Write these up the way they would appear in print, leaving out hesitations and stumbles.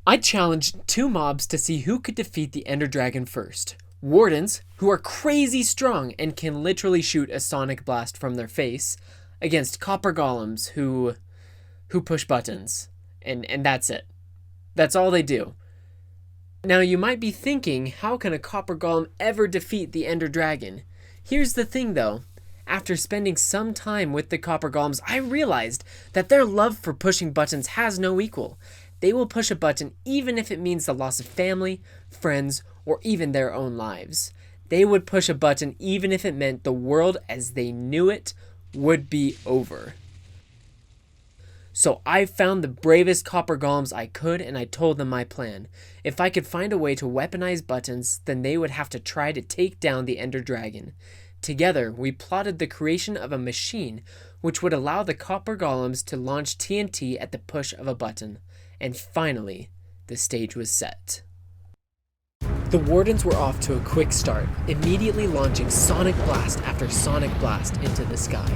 I challenged two mobs to see who could defeat the Ender Dragon first. Wardens, who are crazy strong and can literally shoot a sonic blast from their face, against Copper Golems, who push buttons. And that's it. That's all they do. Now you might be thinking, how can a Copper Golem ever defeat the Ender Dragon? Here's the thing though. After spending some time with the Copper Golems, I realized that their love for pushing buttons has no equal. They will push a button even if it means the loss of family, friends, or even their own lives. They would push a button even if it meant the world as they knew it would be over. So I found the bravest Copper Golems I could, and I told them my plan. If I could find a way to weaponize buttons, then they would have to try to take down the Ender Dragon. Together, we plotted the creation of a machine which would allow the Copper Golems to launch TNT at the push of a button. And finally, the stage was set. The Wardens were off to a quick start, immediately launching Sonic Blast after Sonic Blast into the sky.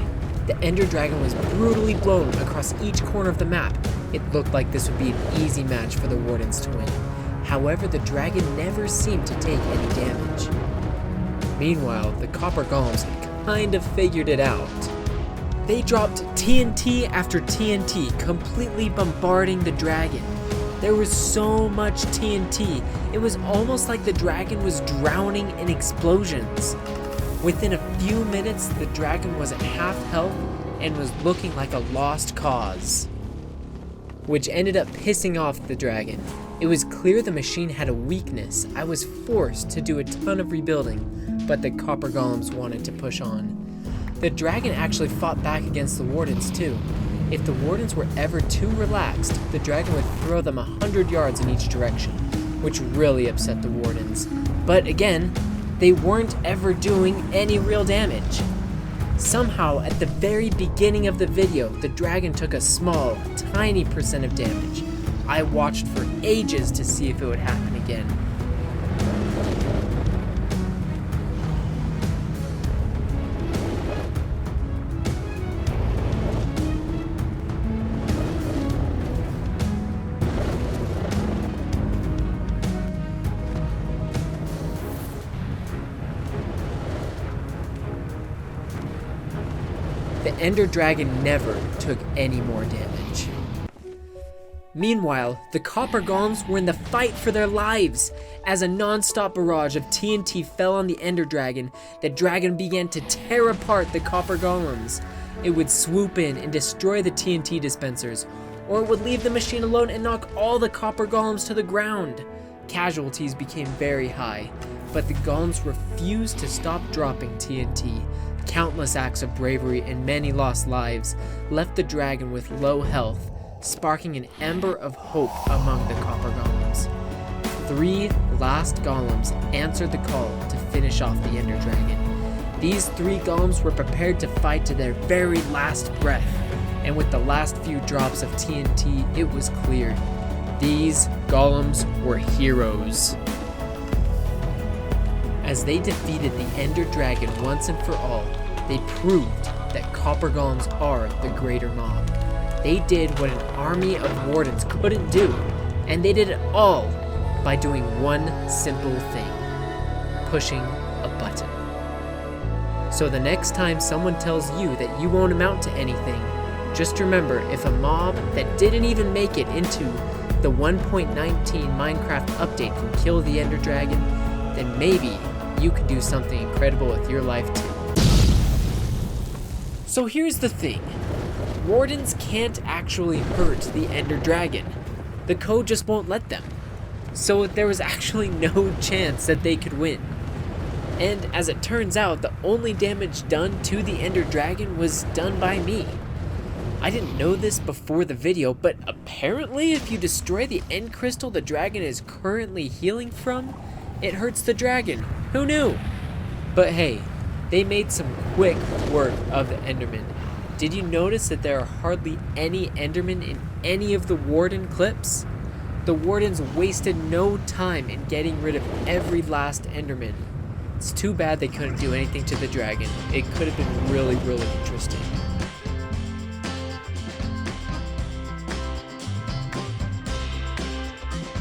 The Ender Dragon was brutally blown across each corner of the map. It looked like this would be an easy match for the Wardens to win. However, the dragon never seemed to take any damage. Meanwhile, the Copper Golems had kind of figured it out. They dropped TNT after TNT, completely bombarding the dragon. There was so much TNT, it was almost like the dragon was drowning in explosions. Within a few minutes, the dragon was at half health and was looking like a lost cause, which ended up pissing off the dragon. It was clear the machine had a weakness. I was forced to do a ton of rebuilding, but the Copper Golems wanted to push on. The dragon actually fought back against the Wardens too. If the Wardens were ever too relaxed, the dragon would throw them 100 yards in each direction, which really upset the Wardens. But again, they weren't ever doing any real damage. Somehow, at the very beginning of the video, the dragon took a small, tiny percent of damage. I watched for ages to see if it would happen again. The Ender Dragon never took any more damage. Meanwhile, the Copper Golems were in the fight for their lives. As a non-stop barrage of TNT fell on the Ender Dragon, the dragon began to tear apart the Copper Golems. It would swoop in and destroy the TNT dispensers, or it would leave the machine alone and knock all the Copper Golems to the ground. Casualties became very high, but the Golems refused to stop dropping TNT. Countless acts of bravery and many lost lives left the dragon with low health, sparking an ember of hope among the Copper Golems. 3 last Golems answered the call to finish off the Ender Dragon. These 3 Golems were prepared to fight to their very last breath, and with the last few drops of TNT, it was clear. These Golems were heroes. As they defeated the Ender Dragon once and for all, they proved that Copper Golems are the greater mob. They did what an army of Wardens couldn't do, and they did it all by doing one simple thing: pushing a button. So the next time someone tells you that you won't amount to anything, just remember, if a mob that didn't even make it into the 1.19 Minecraft update can kill the Ender Dragon, then maybe you can do something incredible with your life too. So here's the thing. Wardens can't actually hurt the Ender Dragon. The code just won't let them. So there was actually no chance that they could win. And as it turns out, the only damage done to the Ender Dragon was done by me. I didn't know this before the video, but apparently if you destroy the end crystal the dragon is currently healing from, it hurts the dragon. Who knew? But hey, they made some quick work of the Enderman. Did you notice that there are hardly any Endermen in any of the Warden clips? The Wardens wasted no time in getting rid of every last Enderman. It's too bad they couldn't do anything to the dragon. It could have been really, really interesting.